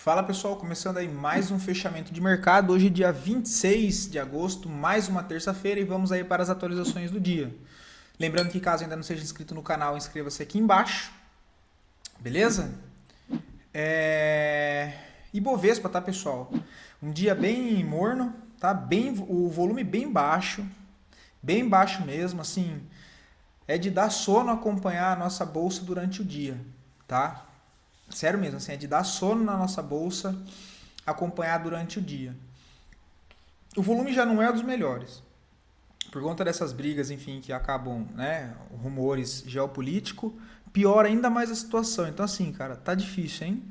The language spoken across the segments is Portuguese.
Fala pessoal, começando aí mais um fechamento de mercado. Hoje, dia 26 de agosto, mais uma terça-feira e vamos aí para as atualizações do dia. Lembrando que caso ainda não seja inscrito no canal, inscreva-se aqui embaixo, beleza? Ibovespa, tá pessoal? Um dia bem morno, tá? O volume bem baixo mesmo, assim, é de dar sono acompanhar a nossa bolsa durante o dia, tá? Sério mesmo, assim, é de dar sono na nossa bolsa acompanhar durante o dia. O volume já não é dos melhores. Por conta dessas brigas, enfim, que acabam, né, rumores geopolítico, piora ainda mais a situação. Então, assim, cara, tá difícil, hein?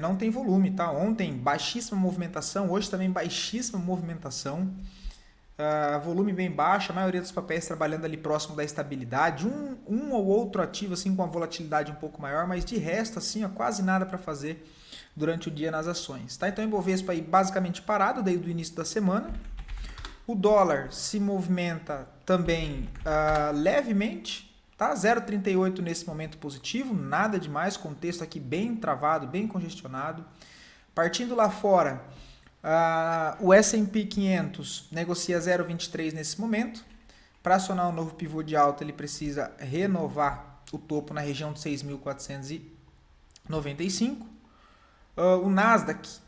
Não tem volume, tá? Ontem, baixíssima movimentação, hoje também baixíssima movimentação. Volume bem baixo, a maioria dos papéis trabalhando ali próximo da estabilidade, um ou outro ativo assim com a volatilidade um pouco maior, mas de resto assim, ó, quase nada para fazer durante o dia nas ações, tá? Então o Ibovespa aí basicamente parado desde o início da semana. O dólar se movimenta também levemente, tá? 0,38 nesse momento positivo, nada demais, contexto aqui bem travado, bem congestionado. Partindo lá fora, o S&P 500 negocia 0,23 nesse momento. Para acionar um novo pivô de alta, ele precisa renovar o topo na região de 6.495. O Nasdaq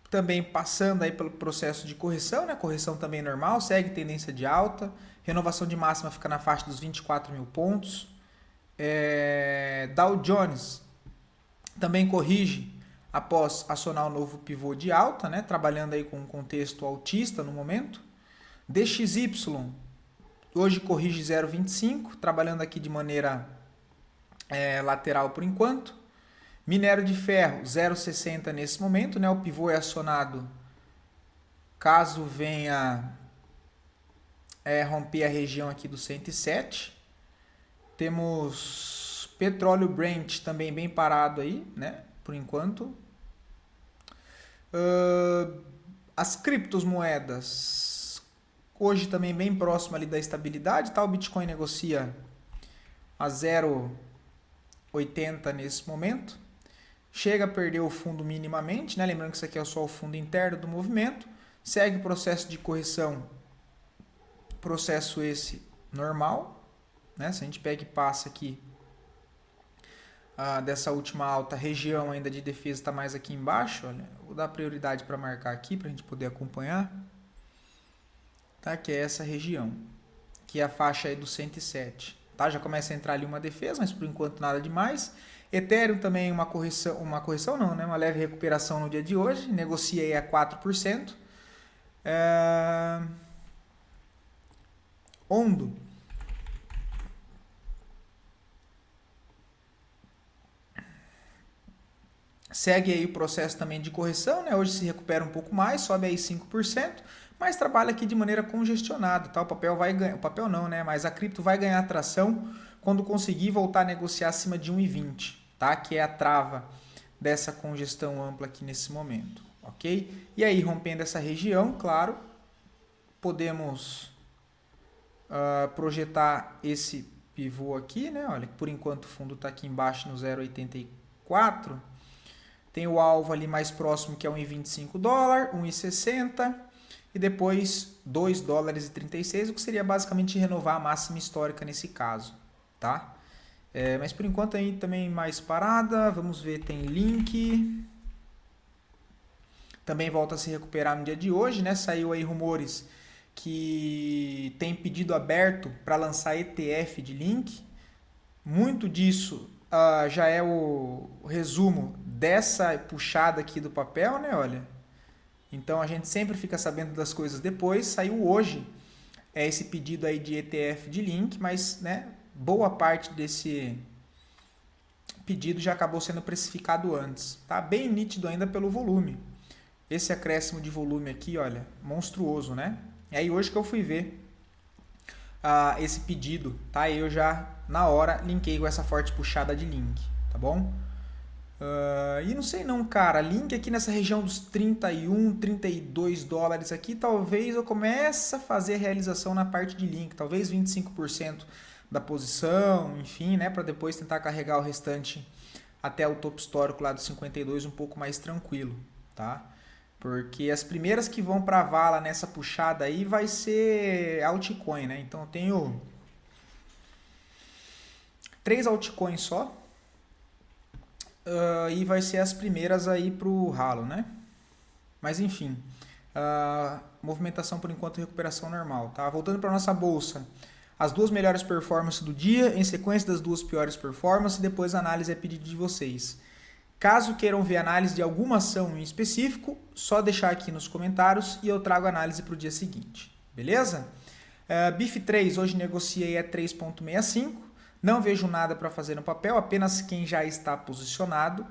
também passando aí pelo processo de correção, né? Correção também normal, segue tendência de alta. Renovação de máxima fica na faixa dos 24 mil pontos. Dow Jones também corrige após acionar o novo pivô de alta, né, trabalhando aí com um contexto altista no momento. DXY hoje corrige 0,25, trabalhando aqui de maneira lateral por enquanto. Minério de ferro 0,60 nesse momento, né, o pivô é acionado caso venha romper a região aqui do 107. Temos petróleo Brent também bem parado aí, né? Por enquanto. As criptomoedas hoje também bem próximo ali da estabilidade, tá? O Bitcoin negocia a 0,80 nesse momento. Chega a perder o fundo minimamente, né? Lembrando que isso aqui é só o fundo interno do movimento. Segue o processo de correção, processo esse normal, né? Se a gente pega e passa aqui dessa última alta, região ainda de defesa está mais aqui embaixo, olha, vou dar prioridade para marcar aqui para a gente poder acompanhar, tá? Que é essa região, que é a faixa aí do 107, tá? Já começa a entrar ali uma defesa, mas por enquanto nada demais. Ethereum também uma correção não, né? Uma leve recuperação no dia de hoje, negocia aí a 4%. Ondo segue aí o processo também de correção, né? Hoje se recupera um pouco mais, sobe aí 5%, mas trabalha aqui de maneira congestionada, tá? O papel vai ganhar, o papel não, né? Mas a cripto vai ganhar tração quando conseguir voltar a negociar acima de 1,20, tá? Que é a trava dessa congestão ampla aqui nesse momento, ok? E aí, rompendo essa região, claro, podemos projetar esse pivô aqui, né? Olha, por enquanto o fundo está aqui embaixo no 0,84. Tem o alvo ali mais próximo que é 1,25 dólar, 1,60 e depois 2 dólares e 36, o que seria basicamente renovar a máxima histórica nesse caso, tá? Mas por enquanto aí também mais parada, vamos ver, tem link. Também volta a se recuperar no dia de hoje, né? Saiu aí rumores que tem pedido aberto para lançar ETF de link. Muito disso já é o resumo dessa puxada aqui do papel, né? Olha. Então a gente sempre fica sabendo das coisas depois. Saiu hoje esse pedido aí de ETF de link, mas, né, boa parte desse pedido já acabou sendo precificado antes. Tá bem nítido ainda pelo volume. Esse acréscimo de volume aqui, olha, monstruoso, né? É aí hoje que eu fui ver esse pedido, tá? Eu já, na hora, linkei com essa forte puxada de link, tá bom? E não sei não, cara, link aqui nessa região dos 31, 32 dólares aqui, talvez eu comece a fazer a realização na parte de link, talvez 25% da posição, enfim, né, para depois tentar carregar o restante até o topo histórico lá do 52 um pouco mais tranquilo, tá? Porque as primeiras que vão para a vala nessa puxada aí vai ser altcoin, né? Então eu tenho 3 altcoins só, e vai ser as primeiras aí pro ralo, né? Mas enfim, movimentação por enquanto recuperação normal, tá? Voltando para nossa bolsa, as 2 melhores performances do dia, em sequência das 2 piores performances, e depois a análise é pedido de vocês. Caso queiram ver análise de alguma ação em específico, só deixar aqui nos comentários e eu trago a análise para o dia seguinte, beleza? BIF3 hoje negociei a 3,65, não vejo nada para fazer no papel, apenas quem já está posicionado.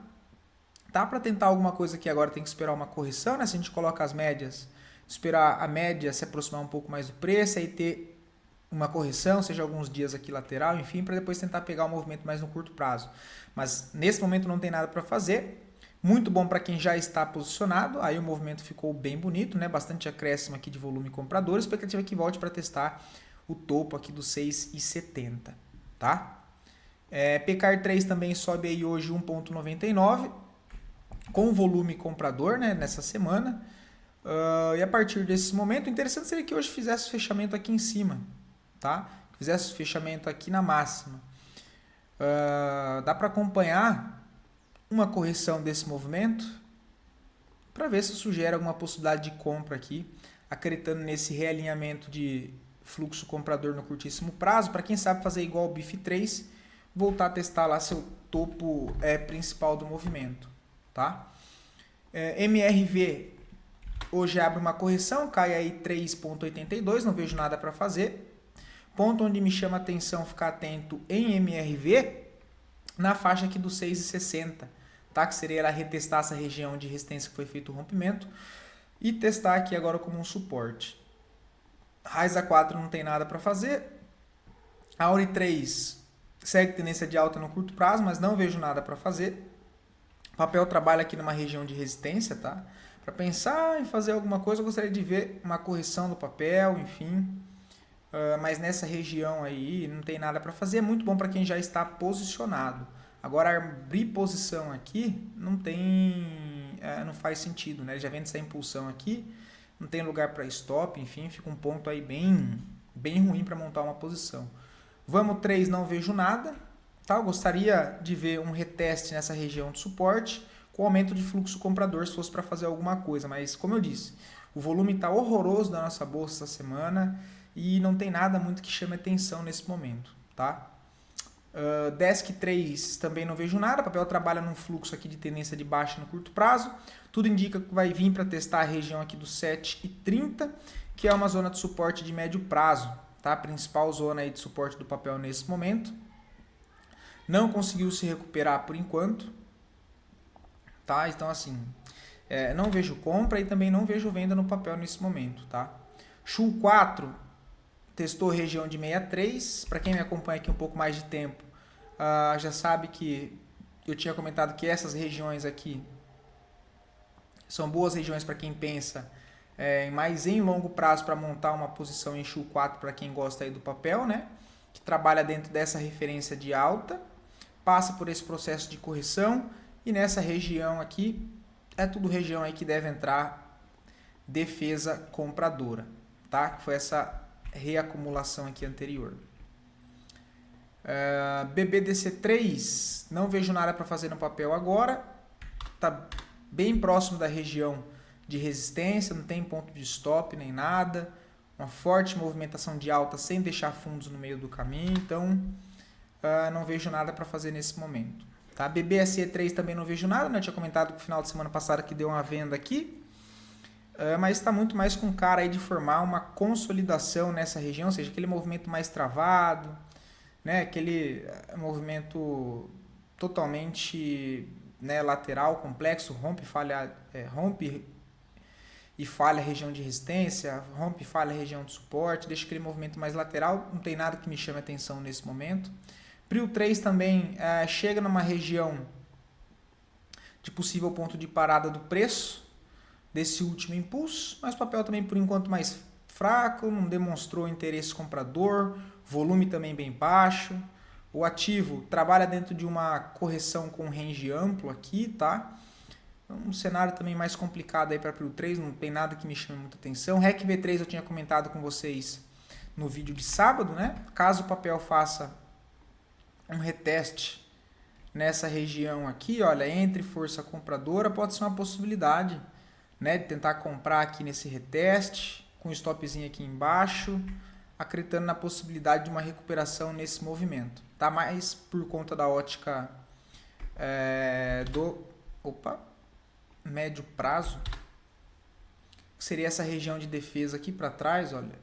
Tá para tentar alguma coisa aqui agora, tem que esperar uma correção, né? Se a gente coloca as médias, esperar a média se aproximar um pouco mais do preço, aí ter uma correção, seja alguns dias aqui lateral, enfim, para depois tentar pegar o movimento mais no curto prazo. Mas nesse momento não tem nada para fazer. Muito bom para quem já está posicionado. Aí o movimento ficou bem bonito, né? Bastante acréscimo aqui de volume comprador. Expectativa que volte para testar o topo aqui dos 6,70, tá? PCAR 3 também sobe aí hoje 1,99 com volume comprador, né, nessa semana. E a partir desse momento, interessante seria que hoje fizesse o fechamento aqui em cima, tá? Fizesse o fechamento aqui na máxima. Dá para acompanhar uma correção desse movimento para ver se sugere alguma possibilidade de compra aqui, acreditando nesse realinhamento de fluxo comprador no curtíssimo prazo, para quem sabe fazer igual o BIF3, voltar a testar lá seu topo principal do movimento, tá? MRV hoje abre uma correção, cai aí 3,82, não vejo nada para fazer. Ponto onde me chama a atenção ficar atento em MRV, na faixa aqui dos 6,60, tá? Que seria ela retestar essa região de resistência que foi feito o rompimento e testar aqui agora como um suporte. Raiza 4 não tem nada para fazer. Auri 3 segue tendência de alta no curto prazo, mas não vejo nada para fazer. O papel trabalha aqui numa região de resistência, tá? Para pensar em fazer alguma coisa, eu gostaria de ver uma correção do papel, enfim. Mas nessa região aí não tem nada para fazer. É muito bom para quem já está posicionado. Agora, abrir posição aqui não faz sentido, né? Ele já vem dessa impulsão aqui, não tem lugar para stop, enfim, fica um ponto aí bem ruim para montar uma posição. Vamos 3, não vejo nada. Tá? Eu gostaria de ver um reteste nessa região de suporte com aumento de fluxo comprador se fosse para fazer alguma coisa. Mas, como eu disse, o volume está horroroso da nossa bolsa essa semana e não tem nada muito que chame atenção nesse momento. Tá? Desk 3 também não vejo nada. O papel trabalha num fluxo aqui de tendência de baixa no curto prazo. Tudo indica que vai vir para testar a região aqui dos 7,30, que é uma zona de suporte de médio prazo. Tá? A principal zona aí de suporte do papel nesse momento. Não conseguiu se recuperar por enquanto. Tá? Então, assim, não vejo compra e também não vejo venda no papel nesse momento. Tá? Shu 4 testou região de 63. Para quem me acompanha aqui um pouco mais de tempo, já sabe que eu tinha comentado que essas regiões aqui são boas regiões para quem pensa mais em longo prazo para montar uma posição em Shu 4 para quem gosta aí do papel, né? Que trabalha dentro dessa referência de alta, passa por esse processo de correção e nessa região aqui, é tudo região aí que deve entrar defesa compradora, tá? Que foi essa reacumulação aqui anterior. BBDC3, não vejo nada para fazer no papel agora, tá bem próximo da região de resistência, não tem ponto de stop nem nada, uma forte movimentação de alta sem deixar fundos no meio do caminho, então não vejo nada para fazer nesse momento. Tá? BBSE3 também não vejo nada, né? Eu tinha comentado que no final de semana passada que deu uma venda aqui, mas está muito mais com cara aí de formar uma consolidação nessa região, ou seja, aquele movimento mais travado, né? Aquele movimento totalmente, né, lateral, complexo, rompe e falha a região de resistência, rompe e falha a região de suporte, deixa aquele movimento mais lateral, não tem nada que me chame a atenção nesse momento. Prio 3 também chega numa região de possível ponto de parada do preço desse último impulso, mas o papel também por enquanto mais fraco, não demonstrou interesse comprador, volume também bem baixo, O ativo trabalha dentro de uma correção com range amplo aqui, tá? Um cenário também mais complicado aí para Prio 3, não tem nada que me chame muita atenção. REC V3 eu tinha comentado com vocês no vídeo de sábado, né? Caso o papel faça um reteste nessa região aqui, olha, entre força compradora, pode ser uma possibilidade, né, de tentar comprar aqui nesse reteste, com stopzinho aqui embaixo, acreditando na possibilidade de uma recuperação nesse movimento, tá? Mais por conta da ótica do médio prazo, que seria essa região de defesa aqui para trás, olha,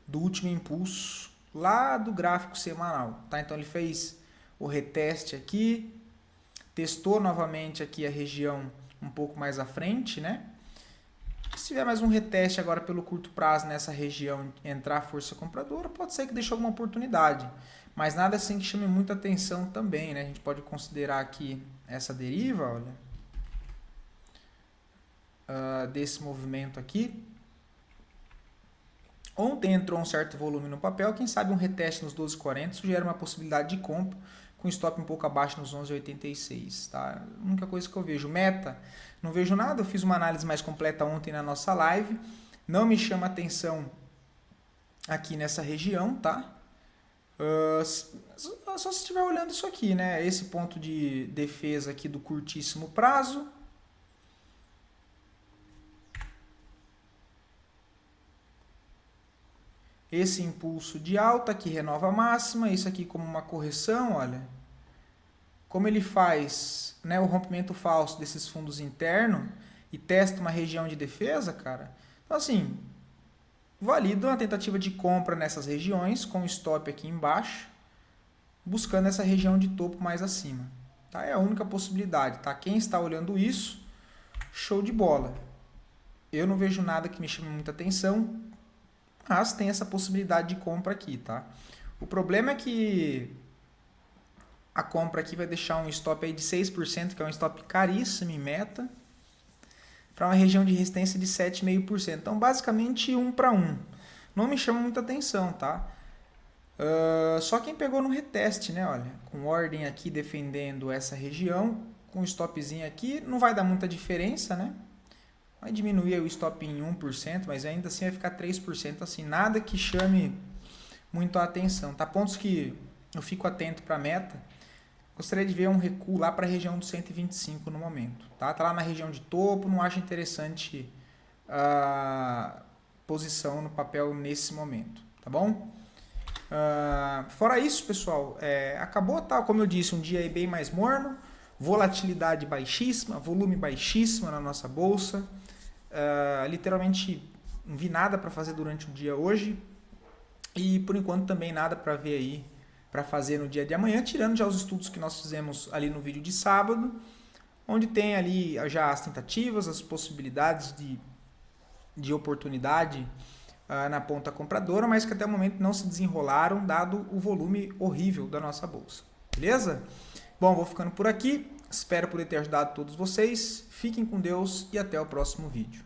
do último impulso lá do gráfico semanal, tá? Então ele fez o reteste aqui, testou novamente aqui a região um pouco mais à frente, né? Se tiver mais um reteste agora pelo curto prazo nessa região, entrar a força compradora, pode ser que deixe alguma oportunidade, mas nada assim que chame muita atenção também, né? A gente pode considerar aqui essa deriva, olha, desse movimento aqui. Ontem entrou um certo volume no papel, quem sabe um reteste nos 12,40 sugere uma possibilidade de compra com stop um pouco abaixo nos 11,86, tá? A única coisa que eu vejo, meta, não vejo nada, eu fiz uma análise mais completa ontem na nossa live, não me chama atenção aqui nessa região, tá? Só se estiver olhando isso aqui, né? Esse ponto de defesa aqui do curtíssimo prazo, esse impulso de alta que renova a máxima, isso aqui como uma correção, olha, como ele faz, né, o rompimento falso desses fundos internos e testa uma região de defesa, cara. Então assim, valido uma tentativa de compra nessas regiões com stop aqui embaixo, buscando essa região de topo mais acima, tá? É a única possibilidade, tá? Quem está olhando isso, show de bola. Eu não vejo nada que me chame muita atenção, mas tem essa possibilidade de compra aqui, tá? O problema é que a compra aqui vai deixar um stop aí de 6%, que é um stop caríssimo em meta, para uma região de resistência de 7,5%. Então, basicamente, 1 para 1. Não me chama muita atenção, tá? Só quem pegou no reteste, né? Olha, com ordem aqui defendendo essa região, com stopzinho aqui, não vai dar muita diferença, né? Vai diminuir o stop em 1%, mas ainda assim vai ficar 3%, assim, nada que chame muito a atenção, tá? Pontos que eu fico atento para a meta, gostaria de ver um recuo lá para a região do 125 no momento, tá? Tá lá na região de topo, não acho interessante a posição no papel nesse momento, tá bom? Fora isso, pessoal, acabou, tá? Como eu disse, um dia aí bem mais morno, volatilidade baixíssima, volume baixíssimo na nossa bolsa. Literalmente não vi nada para fazer durante o dia hoje e por enquanto também nada para ver aí para fazer no dia de amanhã, tirando já os estudos que nós fizemos ali no vídeo de sábado, onde tem ali já as tentativas, as possibilidades de oportunidade na ponta compradora, mas que até o momento não se desenrolaram, dado o volume horrível da nossa bolsa. Beleza? Bom, vou ficando por aqui. Espero poder ter ajudado todos vocês. Fiquem com Deus e até o próximo vídeo.